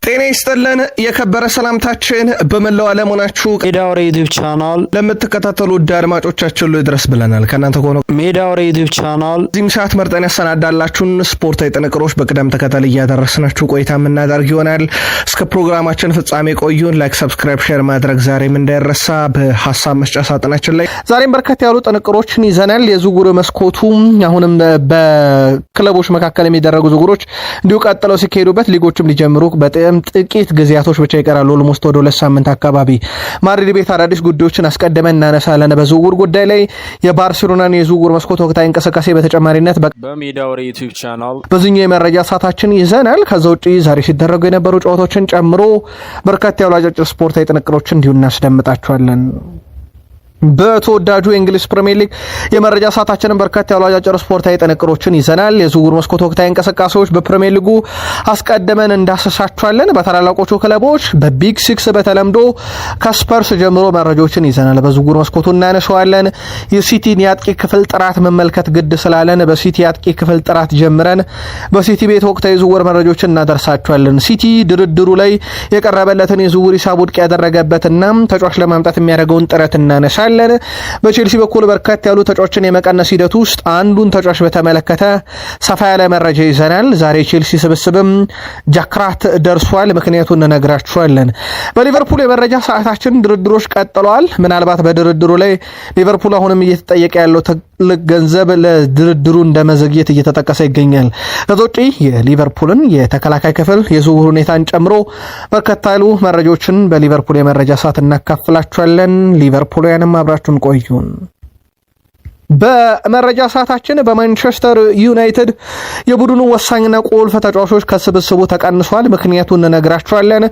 ጤና ይስጥልን የከበረ ሰላምታችን በመላው ዓለም ሆናችሁ ሜዳወሬ ዩቲዩብ ቻናል ለምትከታተሉ ውድ አድማጮቻችን ሁሉ ድረስ ብለናል። ከናንተ ሆኖ ሜዳወሬ ዩቲዩብ ቻናል እዚህም ሰዓት መርጠን ያሰናዳላችሁን ስፖርታዊ ጥንቅሮች በቅደም ተከተል እያደረስናችሁ ቆይታ የምናደርግ ይሆናል። እስከ ፕሮግራማችን ፍጻሜ ቆዩን። ላይክ፣ ሰብስክራይብ፣ ሼር ማድረግ ዛሬም እንዳይረሳ። በሐሳብ መስጫ ሳጥናችን ላይ ዛሬም በርከት ያሉ ጥንቅሮችን ይዘናል። የዝውውር መስኮቱ አሁንም በክለቦች መካከል የሚደረጉ ዝውውሮች እንዲሁ ቀጥለው ሲካሄዱበት ሊጎችም ሊጀምሩ በጣም ጥቂት ጊዜያቶች ብቻ ይቀራሉ። ኦልሞስት ወደ 2 ሳምንት አካባቢ ማድሪድ ቤት አዳዲስ ጉዳዮችን አስቀድመን እናነሳለን። በዝውውር ጉዳይ ላይ የባርሴሎናን የዝውውር መስኮት ወቅታዊ እንቅስቃሴ በተጨማሪነት በሜዳወሬ ዩቲዩብ ቻናል በዚህኛው የመረጃ ሰዓታችን ይዘናል። ከዛ ውጪ ዛሬ ሲደረጉ የነበሩ ጨዋታዎችን ጨምሮ በርካታ ያሉ አጫጭር ስፖርታዊ ጥንቅሮችን እንዲሁ እናስደምጣቸዋለን። በተወዳጁ የእንግሊዝ ፕሪሚየር ሊግ የመረጃ ሰዓታችንን በርካታ ያሉ አጫጭር ስፖርታዊ ጥንቅሮችን ይዘናል። የዝውውር መስኮት ወቅታዊ እንቅስቃሴዎች በፕሪሚየር ሊጉ አስቀድመን እንዳሰሳቸዋለን። በታላላቆቹ ክለቦች በቢግ ሲክስ በተለምዶ ከስፐርስ ጀምሮ መረጃዎችን ይዘናል። በዝውውር መስኮቱ እናነሳዋለን። የሲቲን የአጥቂ ክፍል ጥራት መመልከት ግድ ስላለን በሲቲ የአጥቂ ክፍል ጥራት ጀምረን በሲቲ ቤት ወቅታዊ ዝውውር መረጃዎችን እናደርሳቸዋለን። ሲቲ ድርድሩ ላይ የቀረበለትን የዝውውር ሂሳብ ውድቅ ያደረገበትና ተጫዋች ለማምጣት የሚያደርገውን ጥረት እናነሳለን። በቼልሲ በኩል በርካታ ያሉ ተጫዋቾችን የመቀነስ ሂደት ውስጥ አንዱን ተጫዋች በተመለከተ ሰፋ ያለ መረጃ ይዘናል። ዛሬ ቼልሲ ስብስብም ጃክራት ደርሷል። ምክንያቱን እንነግራችኋለን። በሊቨርፑል የመረጃ ሰዓታችን ድርድሮች ቀጥለዋል። ምናልባት በድርድሩ ላይ ሊቨርፑል አሁንም እየተጠየቀ ያለው ትልቅ ገንዘብ ለድርድሩ እንደመዘግየት እየተጠቀሰ ይገኛል። ከዛ ውጪ የሊቨርፑልን የተከላካይ ክፍል የዝውውር ሁኔታን ጨምሮ በርካታ ያሉ መረጃዎችን በሊቨርፑል የመረጃ ሰዓት እናካፍላችኋለን። ሊቨርፑልያንም አብራችሁን ቆዩን። በመረጃ ሰዓታችን በማንቸስተር ዩናይትድ የቡድኑ ወሳኝና ቁልፍ ተጫዋቾች ከስብስቡ ተቀንሷል። ምክንያቱን እንነግራችኋለን።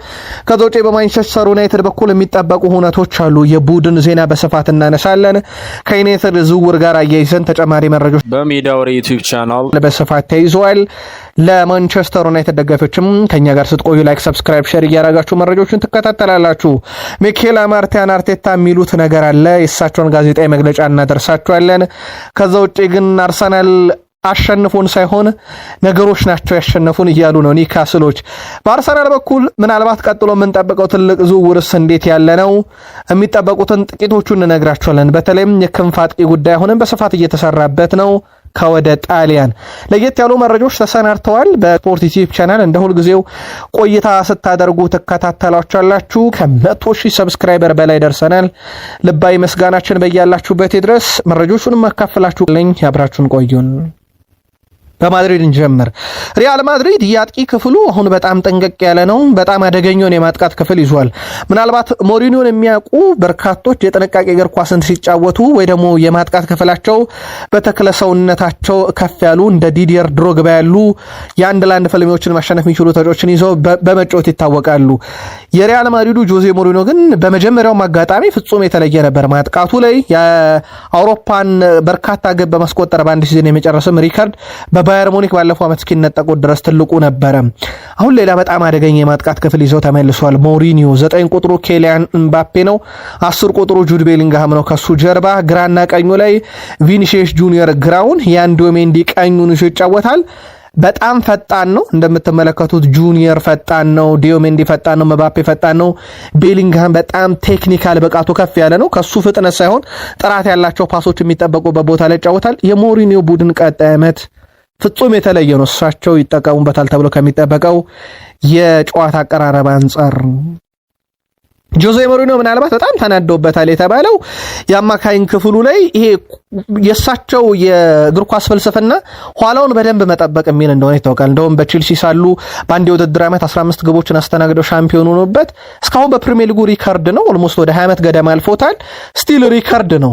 ከዛ ውጪ በማንቸስተር ዩናይትድ በኩል የሚጠበቁ ሁነቶች አሉ። የቡድን ዜና በስፋት እናነሳለን። ከዩናይትድ ዝውውር ጋር አያይዘን ተጨማሪ መረጃዎች በሜዳወሬ ዩቲዩብ ቻናል በስፋት ተይዘዋል። ለማንቸስተር ዩናይትድ ደጋፊዎችም ከኛ ጋር ስትቆዩ ላይክ፣ ሰብስክራይብ፣ ሼር እያደረጋችሁ መረጃዎችን ትከታተላላችሁ። ሚኬል አርቴታ የሚሉት ነገር አለ። የእሳቸውን ጋዜጣዊ መግለጫ እናደርሳችኋለን። ከዛ ውጪ ግን አርሰናል አሸንፎን ሳይሆን ነገሮች ናቸው ያሸነፉን እያሉ ነው ኒውካስሎች። በአርሰናል በኩል ምናልባት ቀጥሎ የምንጠብቀው ትልቅ ዝውውርስ እንዴት ያለ ነው? የሚጠበቁትን ጥቂቶቹን እንነግራችኋለን። በተለይም የክንፍ አጥቂ ጉዳይ አሁንም በስፋት እየተሰራበት ነው። ከወደ ጣሊያን ለየት ያሉ መረጃዎች ተሰናድተዋል። በስፖርት ዩቲዩብ ቻናል እንደ ሁልጊዜው ቆይታ ስታደርጉ ትከታተላችኋላችሁ። ከ100,000 ሰብስክራይበር በላይ ደርሰናል። ልባዊ ምስጋናችን በያላችሁበት ድረስ መረጃዎቹንም አካፍላችሁ ለኝ አብራችሁን ቆዩን። በማድሪድ እንጀምር። ሪያል ማድሪድ የአጥቂ ክፍሉ አሁን በጣም ጠንቀቅ ያለ ነው። በጣም አደገኛውን የማጥቃት ክፍል ይዟል። ምናልባት ሞሪኒዮን የሚያውቁ በርካቶች የጥንቃቄ እግር ኳስን ሲጫወቱ ወይ ደግሞ የማጥቃት ክፍላቸው በተክለ ሰውነታቸው ከፍ ያሉ እንደ ዲዲየር ድሮግባ ያሉ የአንድ ለአንድ ፍልሚያዎችን ማሸነፍ የሚችሉ ተጫዋቾችን ይዘው በመጫወት ይታወቃሉ። የሪያል ማድሪዱ ጆዜ ሞሪኒዮ ግን በመጀመሪያው አጋጣሚ ፍጹም የተለየ ነበር። ማጥቃቱ ላይ የአውሮፓን በርካታ ግብ በማስቆጠር በአንድ ሲዝን የመጨረስም ሪከርድ ባየር ሙኒክ ባለፈው ዓመት እስኪነጠቁት ድረስ ትልቁ ነበረ። አሁን ሌላ በጣም አደገኛ የማጥቃት ክፍል ይዘው ተመልሷል። ሞሪኒዮ 9 ቁጥሩ ኬሊያን ምባፔ ነው። 10 ቁጥሩ ጁድ ቤሊንግሃም ነው። ከሱ ጀርባ ግራና ቀኙ ላይ ቪኒሲየስ ጁኒየር ግራውን፣ ዲዮሜንዲ ቀኙን ይጫወታል። በጣም ፈጣን ነው። እንደምትመለከቱት ጁኒየር ፈጣን ነው፣ ዲዮሜንዲ ፈጣን ነው፣ ምባፔ ፈጣን ነው። ቤሊንግሃም በጣም ቴክኒካል ብቃቱ ከፍ ያለ ነው። ከሱ ፍጥነት ሳይሆን ጥራት ያላቸው ፓሶች የሚጠበቁበት ቦታ ላይ ይጫወታል። የሞሪኒዮ ቡድን ቀጣይ ዓመት ፍጹም የተለየ ነው። እሳቸው ይጠቀሙበታል ተብሎ ከሚጠበቀው የጨዋታ አቀራረብ አንጻር ጆዜ ሞሪኒዮ ምናልባት በጣም ተናደውበታል የተባለው የአማካይን ክፍሉ ላይ ይሄ የእሳቸው የእግር ኳስ ፍልስፍና ኋላውን በደንብ መጠበቅ የሚል እንደሆነ ይታወቃል። እንደውም በቼልሲ ሳሉ በአንድ የውድድር ዓመት 15 ግቦችን አስተናግደው ሻምፒዮን ሆኖበት እስካሁን በፕሪሚየር ሊጉ ሪካርድ ነው። ኦልሞስት ወደ 20 ዓመት ገደማ አልፎታል። ስቲል ሪካርድ ነው።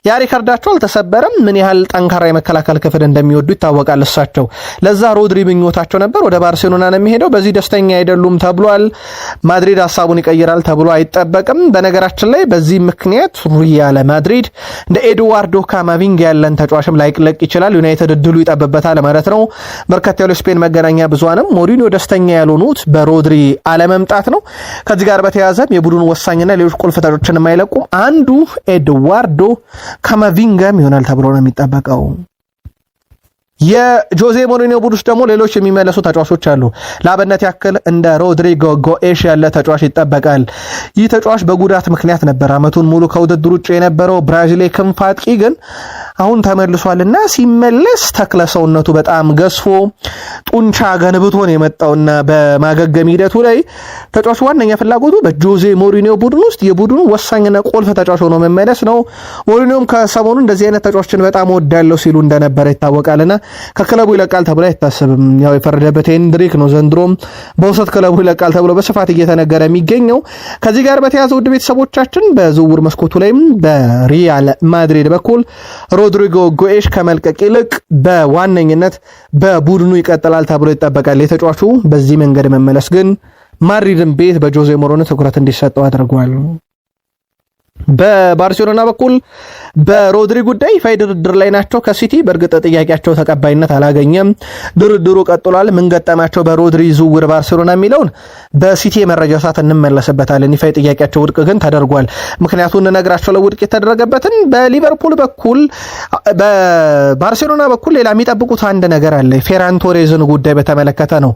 ያ ሪካርዳቸው አልተሰበረም። ምን ያህል ጠንካራ የመከላከል ክፍል እንደሚወዱ ይታወቃል እሳቸው። ለዛ ሮድሪ ምኞታቸው ነበር። ወደ ባርሴሎና ነው የሚሄደው። በዚህ ደስተኛ አይደሉም ተብሏል። ማድሪድ ሀሳቡን ይቀይራል ተብሎ አይጠበቅም። በነገራችን ላይ በዚህ ምክንያት ሪያል ማድሪድ እንደ ኤድዋርዶ ካማቪንጋ ያለን ተጫዋችም ላይለቅ ይችላል። ዩናይትድ እድሉ ይጠብበታል ማለት ነው። በርከት ያሉ ስፔን መገናኛ ብዙሃንም ሞሪኒዮ ደስተኛ ያልሆኑት በሮድሪ አለመምጣት ነው። ከዚህ ጋር በተያያዘም የቡድኑ ወሳኝና ሌሎች ቁልፍ ተጫዋቾችን የማይለቁም አንዱ ኤድዋርዶ ካማቪንጋም ይሆናል ተብሎ ነው የሚጠበቀው። የጆዜ ሞሪኒዮ ቡድን ውስጥ ደግሞ ሌሎች የሚመለሱ ተጫዋቾች አሉ። ለአብነት ያክል እንደ ሮድሪጎ ጎኤሽ ያለ ተጫዋች ይጠበቃል። ይህ ተጫዋች በጉዳት ምክንያት ነበር አመቱን ሙሉ ከውድድር ውጭ የነበረው። ብራዚል ክንፍ አጥቂ ግን አሁን ተመልሷልና ሲመለስ ተክለ ሰውነቱ በጣም ገዝፎ ጡንቻ ገንብቶ ነው የመጣውና በማገገም ሂደቱ ላይ ተጫዋቹ ዋነኛ ፍላጎቱ በጆዜ ሞሪኒዮ ቡድን ውስጥ የቡድኑ ወሳኝና ቁልፍ ተጫዋች ሆኖ መመለስ ነው። ሞሪኒዮም ከሰሞኑ እንደዚህ አይነት ተጫዋቾችን በጣም ወዳለው ሲሉ እንደነበረ ይታወቃልና ከክለቡ ይለቃል ተብሎ አይታሰብም። ያው የፈረደበት ሄንድሪክ ነው። ዘንድሮም በውሰት ክለቡ ይለቃል ተብሎ በስፋት እየተነገረ የሚገኘው። ከዚህ ጋር በተያያዘ ውድ ቤተሰቦቻችን በዝውውር መስኮቱ ላይም በሪያል ማድሪድ በኩል ሮድሪጎ ጎኤሽ ከመልቀቅ ይልቅ በዋነኝነት በቡድኑ ይቀጥላል ተብሎ ይጠበቃል። የተጫዋቹ በዚህ መንገድ መመለስ ግን ማድሪድን ቤት በጆዜ ሞሪኒዮ ትኩረት እንዲሰጠው አድርጓል። በባርሴሎና በኩል በሮድሪ ጉዳይ ይፋ ድርድር ላይ ናቸው ከሲቲ። በእርግጥ ጥያቄያቸው ተቀባይነት አላገኘም። ድርድሩ ቀጥሏል። ምን ገጠማቸው በሮድሪ ዝውውር ባርሴሎና የሚለውን በሲቲ የመረጃ ሰዓት እንመለስበታለን። ይፋ ጥያቄያቸው ውድቅ ግን ተደርጓል። ምክንያቱን እነግራቸው ለውድቅ የተደረገበትን በሊቨርፑል በኩል በባርሴሎና በኩል ሌላ የሚጠብቁት አንድ ነገር አለ። ፌራን ቶሬዝን ጉዳይ በተመለከተ ነው።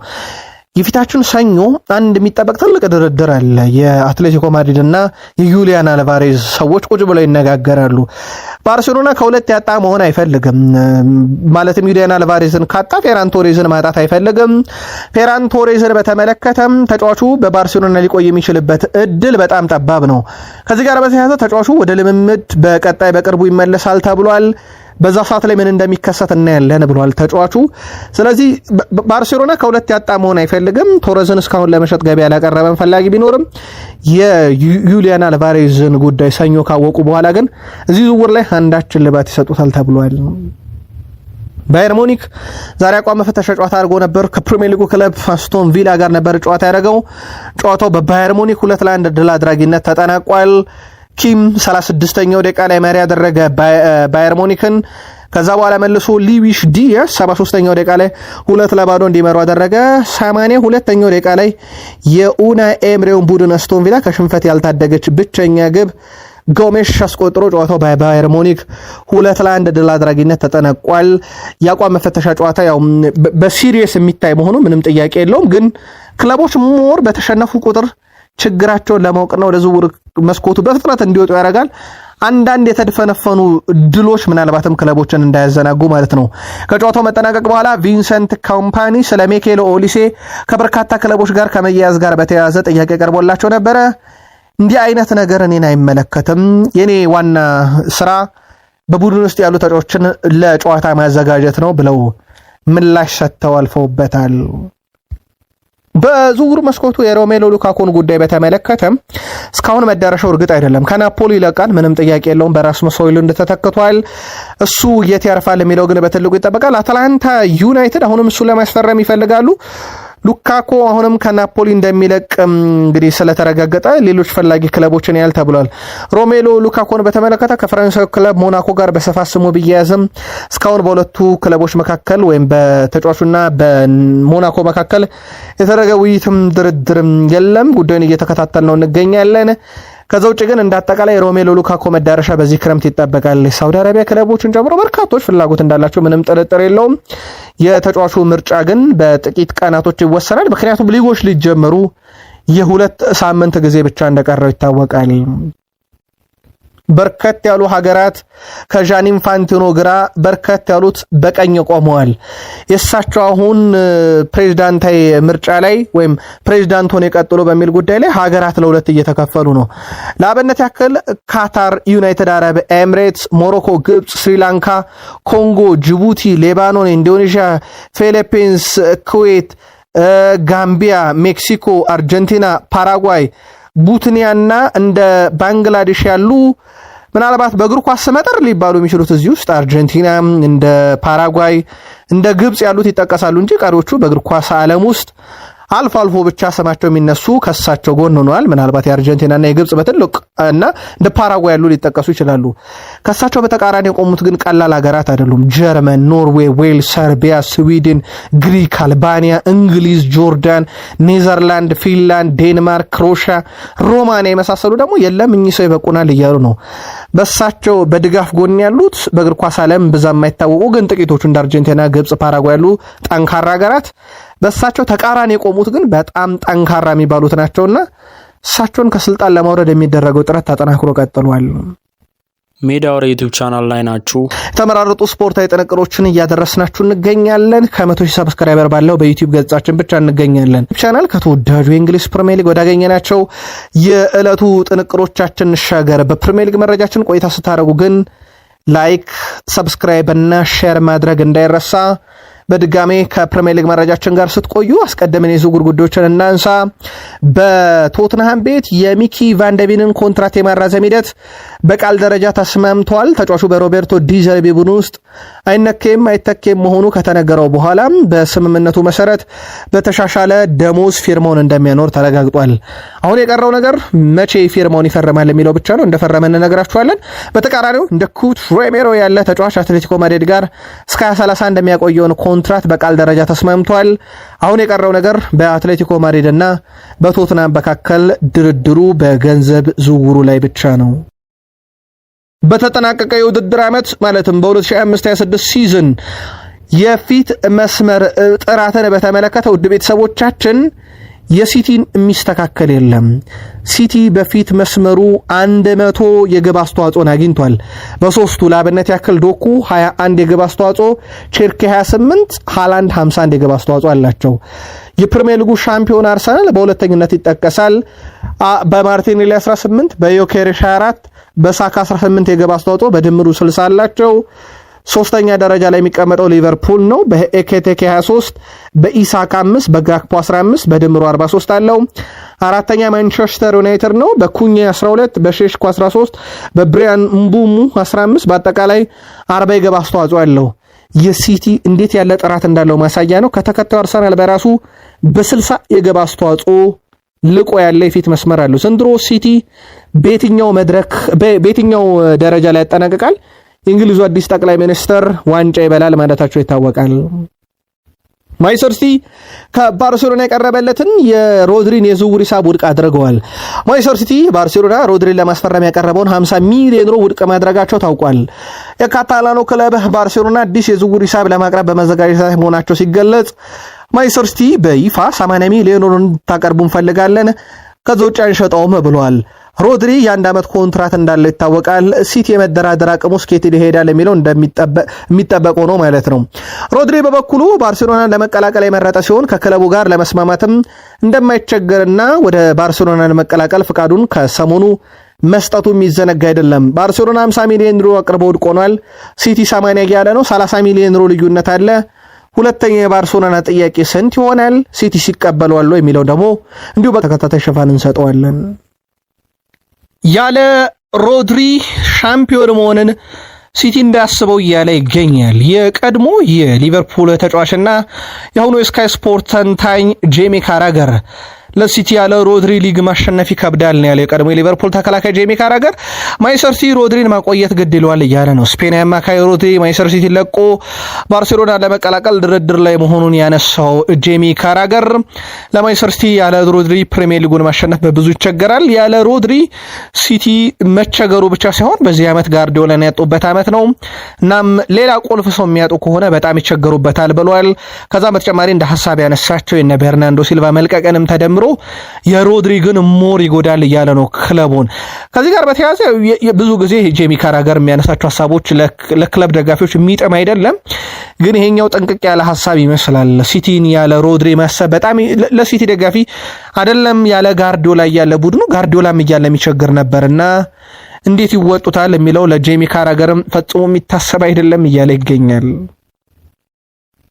የፊታችን ሰኞ አንድ የሚጠበቅ ትልቅ ድርድር አለ። የአትሌቲኮ ማድሪድ እና የዩሊያን አልቫሬዝ ሰዎች ቁጭ ብለው ይነጋገራሉ። ባርሴሎና ከሁለት ያጣ መሆን አይፈልግም። ማለትም ዩሊያን አልቫሬዝን ካጣ ፌራን ቶሬዝን ማጣት አይፈልግም። ፌራን ቶሬዝን በተመለከተም ተጫዋቹ በባርሴሎና ሊቆይ የሚችልበት እድል በጣም ጠባብ ነው። ከዚህ ጋር በተያያዘ ተጫዋቹ ወደ ልምምድ በቀጣይ በቅርቡ ይመለሳል ተብሏል። በዛ ሰዓት ላይ ምን እንደሚከሰት እናያለን ብሏል ተጫዋቹ። ስለዚህ ባርሴሎና ከሁለት ያጣ መሆን አይፈልግም። ቶሬዝን እስካሁን ለመሸጥ ገበያ ያላቀረበን ፈላጊ ቢኖርም የዩሊያን አልቫሬዝን ጉዳይ ሰኞ ካወቁ በኋላ ግን እዚህ ዝውውር ላይ አንዳችን ልባት ይሰጡታል ተብሏል። ባየር ሙኒክ ዛሬ አቋም መፈተሻ ጨዋታ አድርጎ ነበር። ከፕሪሚየር ሊጉ ክለብ አስቶን ቪላ ጋር ነበር ጨዋታ ያደረገው። ጨዋታው በባየር ሙኒክ 2-1 ድል አድራጊነት ተጠናቋል። ኪም 36ኛው ደቂቃ ላይ መሪ ያደረገ ባየር ሙኒክን። ከዛ በኋላ መልሶ ሉዊስ ዲያስ 73ኛው ደቂቃ ላይ 2-0 እንዲመሩ አደረገ። 82ኛው ደቂቃ ላይ የኡናይ ኤምሬውን ቡድን አስቶን ቪላ ከሽንፈት ያልታደገች ብቸኛ ግብ ጎሜሽ አስቆጥሮ ጨዋታው በባየር ሙኒክ 2-1 ድል አድራጊነት ተጠናቋል። የአቋም መፈተሻ ጨዋታ ያው በሲሪየስ የሚታይ መሆኑ ምንም ጥያቄ የለውም። ግን ክለቦች ሞር በተሸነፉ ቁጥር ችግራቸውን ለማወቅና ወደ ዝውውር መስኮቱ በፍጥነት እንዲወጡ ያደርጋል። አንዳንድ የተደፈነፈኑ ድሎች ምናልባትም ክለቦችን እንዳያዘናጉ ማለት ነው። ከጨዋታው መጠናቀቅ በኋላ ቪንሰንት ኮምፓኒ ስለ ሚኬል ኦሊሴ ከበርካታ ክለቦች ጋር ከመያያዝ ጋር በተያያዘ ጥያቄ ቀርቦላቸው ነበረ። እንዲህ አይነት ነገር እኔን አይመለከትም፣ የኔ ዋና ስራ በቡድን ውስጥ ያሉ ተጫዋቾችን ለጨዋታ ማዘጋጀት ነው ብለው ምላሽ ሰጥተው አልፈውበታል። በዝውውር መስኮቱ የሮሜሎ ሉካኩን ጉዳይ በተመለከተ እስካሁን መዳረሻው እርግጥ አይደለም። ከናፖሊ ይለቃል፣ ምንም ጥያቄ የለውም። በራስመስ ሆይሉንድ ተተክቷል። እሱ የት ያርፋል የሚለው ግን በትልቁ ይጠበቃል። አትላንታ ዩናይትድ አሁንም እሱን ለማስፈረም ይፈልጋሉ። ሉካኮ አሁንም ከናፖሊ እንደሚለቅ እንግዲህ ስለተረጋገጠ ሌሎች ፈላጊ ክለቦችን ያህል ተብሏል። ሮሜሎ ሉካኮን በተመለከተ ከፈረንሳዊ ክለብ ሞናኮ ጋር በስፋት ስሙ ቢያያዝም እስካሁን በሁለቱ ክለቦች መካከል ወይም በተጫዋቹና በሞናኮ መካከል የተደረገ ውይይትም ድርድርም የለም። ጉዳዩን እየተከታተል ነው እንገኛለን። ከዛ ውጭ ግን እንዳጠቃላይ ሮሜሎ ሉካኮ መዳረሻ በዚህ ክረምት ይጠበቃል። ሳውዲ አረቢያ ክለቦችን ጨምሮ በርካቶች ፍላጎት እንዳላቸው ምንም ጥርጥር የለውም። የተጫዋቹ ምርጫ ግን በጥቂት ቀናቶች ይወሰናል። ምክንያቱም ሊጎች ሊጀመሩ የሁለት ሳምንት ጊዜ ብቻ እንደቀረው ይታወቃል። በርከት ያሉ ሀገራት ከዣኒ ኢንፋንቲኖ ግራ በርከት ያሉት በቀኝ ቆመዋል። የእሳቸው አሁን ፕሬዝዳንታዊ ምርጫ ላይ ወይም ፕሬዝዳንት ሆነው የቀጥሉ በሚል ጉዳይ ላይ ሀገራት ለሁለት እየተከፈሉ ነው። ለአብነት ያክል ካታር፣ ዩናይትድ አረብ ኤምሬትስ፣ ሞሮኮ፣ ግብፅ፣ ስሪላንካ፣ ኮንጎ፣ ጅቡቲ፣ ሌባኖን፣ ኢንዶኔዥያ፣ ፊሊፒንስ፣ ኩዌት፣ ጋምቢያ፣ ሜክሲኮ፣ አርጀንቲና፣ ፓራጓይ፣ ቡትኒያና እንደ ባንግላዴሽ ያሉ ምናልባት በእግር ኳስ ስመጥር ሊባሉ የሚችሉት እዚህ ውስጥ አርጀንቲና፣ እንደ ፓራጓይ፣ እንደ ግብፅ ያሉት ይጠቀሳሉ እንጂ ቀሪዎቹ በእግር ኳስ ዓለም ውስጥ አልፎ አልፎ ብቻ ስማቸው የሚነሱ ከሳቸው ጎን ሆነዋል። ምናልባት የአርጀንቲናና የግብጽ በትልቅ እና እንደ ፓራጓይ ያሉ ሊጠቀሱ ይችላሉ። ከሳቸው በተቃራኒ የቆሙት ግን ቀላል ሀገራት አይደሉም። ጀርመን፣ ኖርዌይ፣ ዌልስ፣ ሰርቢያ፣ ስዊድን፣ ግሪክ፣ አልባኒያ፣ እንግሊዝ፣ ጆርዳን፣ ኔዘርላንድ፣ ፊንላንድ፣ ዴንማርክ፣ ክሮሺያ፣ ሮማኒያ የመሳሰሉ ደግሞ የለም እኚህ ሰው ይበቁናል እያሉ ነው። በሳቸው በድጋፍ ጎን ያሉት በእግር ኳስ ዓለም ብዛም የማይታወቁ ግን ጥቂቶቹ እንደ አርጀንቲና፣ ግብጽ፣ ፓራጓይ ያሉ ጠንካራ ሀገራት በሳቸው ተቃራኒ የቆሙት ግን በጣም ጠንካራ የሚባሉት ናቸውና እሳቸውን ከስልጣን ለማውረድ የሚደረገው ጥረት ተጠናክሮ ቀጥሏል። ሜዳ ወሬ ዩቲዩብ ቻናል ላይ ናችሁ። የተመራረጡ ስፖርታዊ ጥንቅሮችን እያደረስናችሁ እንገኛለን። ከ100,000 ሰብስክራይበር ባለው በዩቲዩብ ገጻችን ብቻ እንገኛለን። ቻናል ከተወዳጁ የእንግሊዝ ፕሪሚየር ሊግ ወዳገኘናቸው የዕለቱ ጥንቅሮቻችን እንሻገር። በፕሪሚየር ሊግ መረጃችን ቆይታ ስታደርጉ ግን ላይክ፣ ሰብስክራይብ እና ሼር ማድረግ እንዳይረሳ። በድጋሜ ከፕሪሚየር ሊግ መረጃችን ጋር ስትቆዩ አስቀድመን የዝውውር ጉዳዮችን እናንሳ። በቶትንሃም ቤት የሚኪ ቫንደቢንን ኮንትራት የማራዘም ሂደት በቃል ደረጃ ተስማምቷል። ተጫዋቹ በሮቤርቶ ዲዘርቢ ቡድን ውስጥ አይነኬም አይተኬም መሆኑ ከተነገረው በኋላ በስምምነቱ መሰረት በተሻሻለ ደሞዝ ፊርማውን እንደሚያኖር ተረጋግጧል። አሁን የቀረው ነገር መቼ ፊርማውን ይፈርማል የሚለው ብቻ ነው። እንደፈረመ እንነግራችኋለን። በተቃራኒው እንደ ኩት ሮሜሮ ያለ ተጫዋች አትሌቲኮ ማድሪድ ጋር እስከ 2030 እንደሚያቆየውን ኮንትራት በቃል ደረጃ ተስማምቷል። አሁን የቀረው ነገር በአትሌቲኮ ማድሪድ እና በቶትናም መካከል ድርድሩ በገንዘብ ዝውውሩ ላይ ብቻ ነው። በተጠናቀቀ የውድድር ዓመት ማለትም በ2025/26 ሲዝን የፊት መስመር ጥራትን በተመለከተ ውድ ቤተሰቦቻችን የሲቲን የሚስተካከል የለም። ሲቲ በፊት መስመሩ 100 የግብ አስተዋጽኦን አግኝቷል። በሶስቱ ለአብነት ያክል ዶኩ 21 የግብ አስተዋጽኦ፣ ቼርኬ 28፣ ሃላንድ 51 የግብ አስተዋጽኦ አላቸው። የፕሪሚየር ሊጉ ሻምፒዮን አርሰናል በሁለተኝነት ይጠቀሳል። በማርቲኔሊ 18፣ በዮኬሬሽ 24፣ በሳካ 18 የግብ አስተዋጽኦ በድምሩ 60 አላቸው። ሶስተኛ ደረጃ ላይ የሚቀመጠው ሊቨርፑል ነው በኤኬቴኬ 23፣ በኢሳክ 5፣ በጋክፖ 15 በድምሩ 43 አለው። አራተኛ ማንቸስተር ዩናይትድ ነው በኩኛ 12፣ በሼሽኮ 13፣ በብሪያን ምቡሙ 15 በአጠቃላይ 40 የግብ አስተዋጽኦ አለው። የሲቲ እንዴት ያለ ጥራት እንዳለው ማሳያ ነው። ከተከታዩ አርሰናል በራሱ በ60 የግብ አስተዋጽኦ ልቆ ያለ የፊት መስመር አለው። ዘንድሮ ሲቲ በየትኛው ደረጃ ላይ ያጠናቅቃል? የእንግሊዙ አዲስ ጠቅላይ ሚኒስትር ዋንጫ ይበላል ማለታቸው ይታወቃል። ማንቸስተር ሲቲ ከባርሴሎና የቀረበለትን የሮድሪን የዝውውር ሂሳብ ውድቅ አድርገዋል። ማንቸስተር ሲቲ ባርሴሎና ሮድሪን ለማስፈረም ያቀረበውን 50 ሚሊዮን ዩሮ ውድቅ ማድረጋቸው ታውቋል። የካታላኑ ክለብ ባርሴሎና አዲስ የዝውውር ሂሳብ ለማቅረብ በመዘጋጀት ላይ መሆናቸው ሲገለጽ፣ ማንቸስተር ሲቲ በይፋ 80 ሚሊዮን ዩሮ እንድታቀርቡ እንፈልጋለን፣ ከዛ ውጭ አንሸጠውም ብለዋል። ሮድሪ የ1 ዓመት ኮንትራት እንዳለው ይታወቃል። ሲቲ የመደራደር አቅሙ ስኬት ይሄዳል የሚለው የሚጠበቅ ሆኖ ማለት ነው። ሮድሪ በበኩሉ ባርሴሎናን ለመቀላቀል የመረጠ ሲሆን ከክለቡ ጋር ለመስማማትም እንደማይቸገርና ወደ ባርሴሎና ለመቀላቀል ፍቃዱን ከሰሞኑ መስጠቱ የሚዘነጋ አይደለም። ባርሴሎና 50 ሚሊዮን ዩሮ አቅርቦ ውድቅ ሆኗል። ሲቲ 80 ያለ ነው። 30 ሚሊዮን ዩሮ ልዩነት አለ። ሁለተኛ የባርሴሎና ጥያቄ ስንት ይሆናል? ሲቲ ሲቀበሏል የሚለው ደግሞ እንዲሁ በተከታታይ ሽፋን እንሰጠዋለን። ያለ ሮድሪ ሻምፒዮን መሆንን ሲቲ እንዳያስበው እያለ ይገኛል። የቀድሞ የሊቨርፑል ተጫዋችና የአሁኑ የስካይ ስፖርት ተንታኝ ጄሚ ካራገር ለሲቲ ያለ ሮድሪ ሊግ ማሸነፍ ይከብዳል ነው ያለው። የቀድሞ የሊቨርፑል ተከላካይ ጄሚ ካራገር ማንቸስተር ሲቲ ሮድሪን ማቆየት ግድ ይለዋል እያለ ነው። ስፔናዊ አማካይ ሮድሪ ማንቸስተር ሲቲ ለቆ ባርሴሎና ለመቀላቀል ድርድር ላይ መሆኑን ያነሳው ጄሚ ካራገር ለማንቸስተር ሲቲ ያለ ሮድሪ ፕሪሚየር ሊጉን ማሸነፍ በብዙ ይቸገራል። ያለ ሮድሪ ሲቲ መቸገሩ ብቻ ሳይሆን በዚህ ዓመት ጋርዲዮላን ያጡበት ዓመት ነው። እናም ሌላ ቁልፍ ሰው የሚያጡ ከሆነ በጣም ይቸገሩበታል ብሏል። ከዛም በተጨማሪ እንደ ሐሳብ ያነሳቸው የነ ቤርናንዶ ሲልቫ መልቀቅንም ተደምሮ የሮድሪ ግን ሞር ይጎዳል እያለ ነው ክለቡን። ከዚህ ጋር በተያያዘ ብዙ ጊዜ ጄሚ ካራገር የሚያነሳቸው ሀሳቦች ለክለብ ደጋፊዎች የሚጥም አይደለም፣ ግን ይሄኛው ጠንቅቅ ያለ ሀሳብ ይመስላል። ሲቲን ያለ ሮድሪ ማሰብ በጣም ለሲቲ ደጋፊ አይደለም ያለ ጋርዲዮላ እያለ ቡድኑ ጋርዲዮላም እያለ የሚቸግር ነበርና እንዴት ይወጡታል የሚለው ለጄሚ ካራገርም ፈጽሞ የሚታሰብ አይደለም እያለ ይገኛል።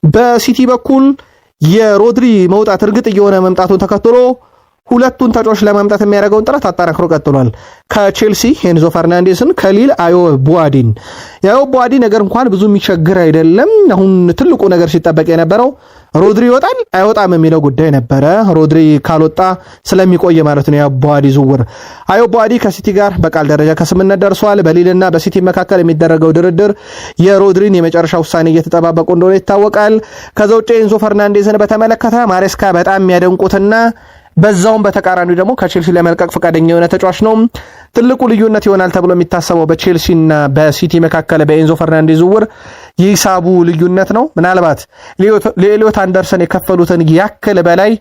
በሲቲ በኩል የሮድሪ መውጣት እርግጥ እየሆነ መምጣቱን ተከትሎ ሁለቱን ተጫዋቾች ለማምጣት የሚያደርገውን ጥረት አጠናክሮ ቀጥሏል። ከቼልሲ ኤንዞ ፈርናንዴስን፣ ከሊል አዮ ቡዋዲን። ያዮ ቡዋዲ ነገር እንኳን ብዙ የሚቸግር አይደለም። አሁን ትልቁ ነገር ሲጠበቅ የነበረው ሮድሪ ይወጣል አይወጣም የሚለው ጉዳይ ነበረ። ሮድሪ ካልወጣ ስለሚቆይ ማለት ነው የቡዋዲ ዝውውር። አዮ ቡዋዲ ከሲቲ ጋር በቃል ደረጃ ከስምምነት ደርሷል። በሊልና በሲቲ መካከል የሚደረገው ድርድር የሮድሪን የመጨረሻ ውሳኔ እየተጠባበቁ እንደሆነ ይታወቃል። ከዛ ውጭ ኤንዞ ፈርናንዴዝን በተመለከተ ማሬስካ በጣም የሚያደንቁትና በዛውም በተቃራኒው ደግሞ ከቼልሲ ለመልቀቅ ፈቃደኛ የሆነ ተጫዋች ነው። ትልቁ ልዩነት ይሆናል ተብሎ የሚታሰበው በቼልሲና በሲቲ መካከል በኤንዞ ፈርናንዴዝ ዝውውር የሂሳቡ ልዩነት ነው። ምናልባት ለኤሊዮት አንደርሰን የከፈሉትን ያክል በላይ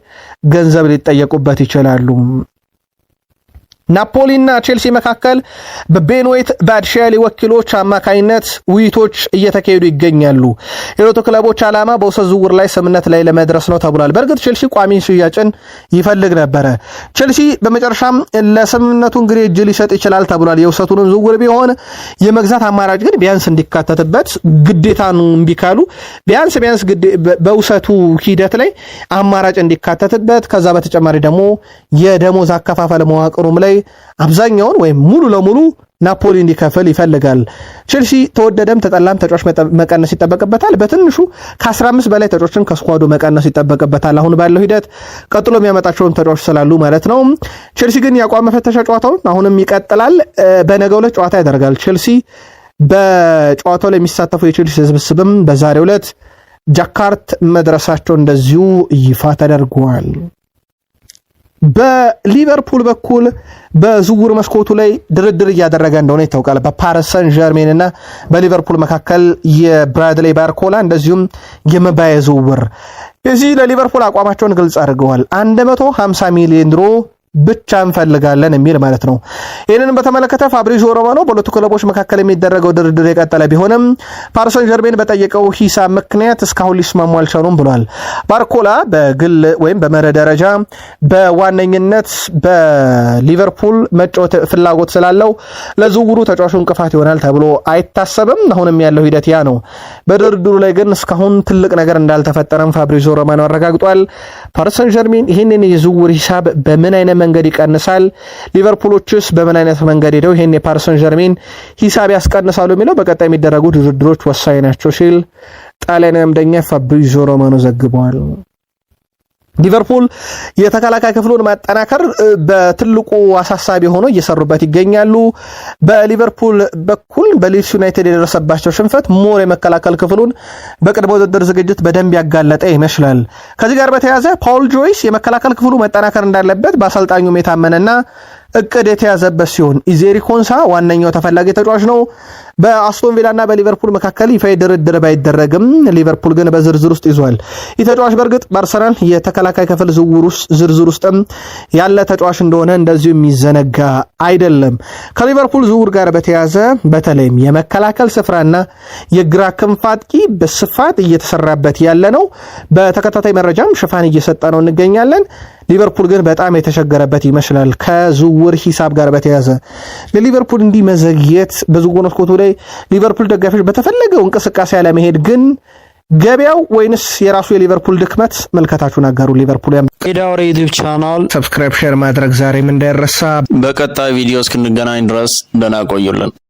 ገንዘብ ሊጠየቁበት ይችላሉ። ናፖሊና ቼልሲ መካከል በቤንዌት ባድሻሊ ወኪሎች አማካይነት ውይይቶች እየተካሄዱ ይገኛሉ። የሁለቱ ክለቦች ዓላማ በውሰት ዝውውር ላይ ስምምነት ላይ ለመድረስ ነው ተብሏል። በእርግጥ ቼልሲ ቋሚ ሽያጭን ይፈልግ ነበረ። ቼልሲ በመጨረሻም ለስምምነቱ እንግዲህ እጅ ሊሰጥ ይችላል ተብሏል። የውሰቱንም ዝውውር ቢሆን የመግዛት አማራጭ ግን ቢያንስ እንዲካተትበት ግዴታ ነው። እምቢ ካሉ ቢያንስ በውሰቱ ሂደት ላይ አማራጭ እንዲካተትበት፣ ከዛ በተጨማሪ ደግሞ የደሞዝ አከፋፈል መዋቅሩም ላይ አብዛኛውን ወይም ሙሉ ለሙሉ ናፖሊ እንዲከፍል ይፈልጋል። ቼልሲ ተወደደም ተጠላም ተጫዋች መቀነስ ይጠበቅበታል። በትንሹ ከ15 በላይ ተጫዋቾችን ከስኳዱ መቀነስ ይጠበቅበታል። አሁን ባለው ሂደት ቀጥሎ የሚያመጣቸውን ተጫዋች ስላሉ ማለት ነው። ቼልሲ ግን የአቋም መፈተሻ ጨዋታውን አሁንም ይቀጥላል። በነገው ዕለት ጨዋታ ያደርጋል ቼልሲ። በጨዋታው ላይ የሚሳተፉ የቼልሲ ስብስብም በዛሬው ዕለት ጃካርት መድረሳቸው እንደዚሁ ይፋ ተደርጓል። በሊቨርፑል በኩል በዝውውር መስኮቱ ላይ ድርድር እያደረገ እንደሆነ ይታወቃል። በፓሪስ ሰን ዠርሜን እና በሊቨርፑል መካከል የብራድሌ ባርኮላ እንደዚሁም የመባየ ዝውውር የዚህ ለሊቨርፑል አቋማቸውን ግልጽ አድርገዋል። 150 ሚሊዮን ዩሮ ብቻ እንፈልጋለን የሚል ማለት ነው። ይህንን በተመለከተ ፋብሪዚዮ ሮማኖ በሁለቱ ክለቦች መካከል የሚደረገው ድርድር የቀጠለ ቢሆንም ፓሪስ ሰን ዠርሜን በጠየቀው ሂሳብ ምክንያት እስካሁን ሊስማሙ አልቻሉም ብሏል። ባርኮላ በግል ወይም በመርህ ደረጃ በዋነኝነት በሊቨርፑል መጫወት ፍላጎት ስላለው ለዝውውሩ ተጫዋቹ እንቅፋት ይሆናል ተብሎ አይታሰብም። አሁንም ያለው ሂደት ያ ነው። በድርድሩ ላይ ግን እስካሁን ትልቅ ነገር እንዳልተፈጠረም ፋብሪዚዮ ሮማኖ አረጋግጧል። ፓሪስ ሰን ዠርሜን ይህንን የዝውውር ሂሳብ በምን አይነት መንገድ ይቀንሳል፣ ሊቨርፑሎችስ በምን አይነት መንገድ ሄደው ይሄን የፓሪስ ሰን ዠርሜን ሂሳብ ያስቀንሳሉ የሚለው በቀጣይ የሚደረጉ ድርድሮች ወሳኝ ናቸው ሲል ጣሊያናዊ አምደኛ ፋብሪዚዮ ሮማኖ ዘግበዋል። ሊቨርፑል የተከላካይ ክፍሉን ማጠናከር በትልቁ አሳሳቢ ሆኖ እየሰሩበት ይገኛሉ። በሊቨርፑል በኩል በሊድስ ዩናይትድ የደረሰባቸው ሽንፈት ሞር የመከላከል ክፍሉን በቅድመ ውድድር ዝግጅት በደንብ ያጋለጠ ይመስላል። ከዚህ ጋር በተያያዘ ፓውል ጆይስ የመከላከል ክፍሉ መጠናከር እንዳለበት በአሰልጣኙም የታመነና እቅድ የተያዘበት ሲሆን ኢዜሪ ኮንሳ ዋነኛው ተፈላጊ ተጫዋች ነው። በአስቶን ቪላና በሊቨርፑል መካከል ይፋ ድርድር ባይደረግም ሊቨርፑል ግን በዝርዝር ውስጥ ይዟል። ይህ ተጫዋች በእርግጥ በአርሰናል የተከላካይ ክፍል ዝርዝር ውስጥም ያለ ተጫዋች እንደሆነ እንደዚሁ የሚዘነጋ አይደለም። ከሊቨርፑል ዝውውር ጋር በተያያዘ በተለይም የመከላከል ስፍራና የግራ ክንፍ አጥቂ በስፋት እየተሰራበት ያለ ነው። በተከታታይ መረጃም ሽፋን እየሰጠ ነው እንገኛለን። ሊቨርፑል ግን በጣም የተቸገረበት ይመስላል ከዝውውር ሂሳብ ጋር በተያያዘ። ለሊቨርፑል እንዲመዘግየት በዝውውር መስኮቱ ላይ ሊቨርፑል ደጋፊዎች በተፈለገው እንቅስቃሴ ያለመሄድ ግን ገበያው ወይንስ የራሱ የሊቨርፑል ድክመት? መልከታችሁን አጋሩ። ሊቨርፑል ሜዳ ወሬ ዩቲዩብ ቻናል ሰብስክራይብ፣ ሼር ማድረግ ዛሬም እንዳይረሳ። በቀጣይ ቪዲዮ እስክንገናኝ ድረስ ደህና ቆዩልን።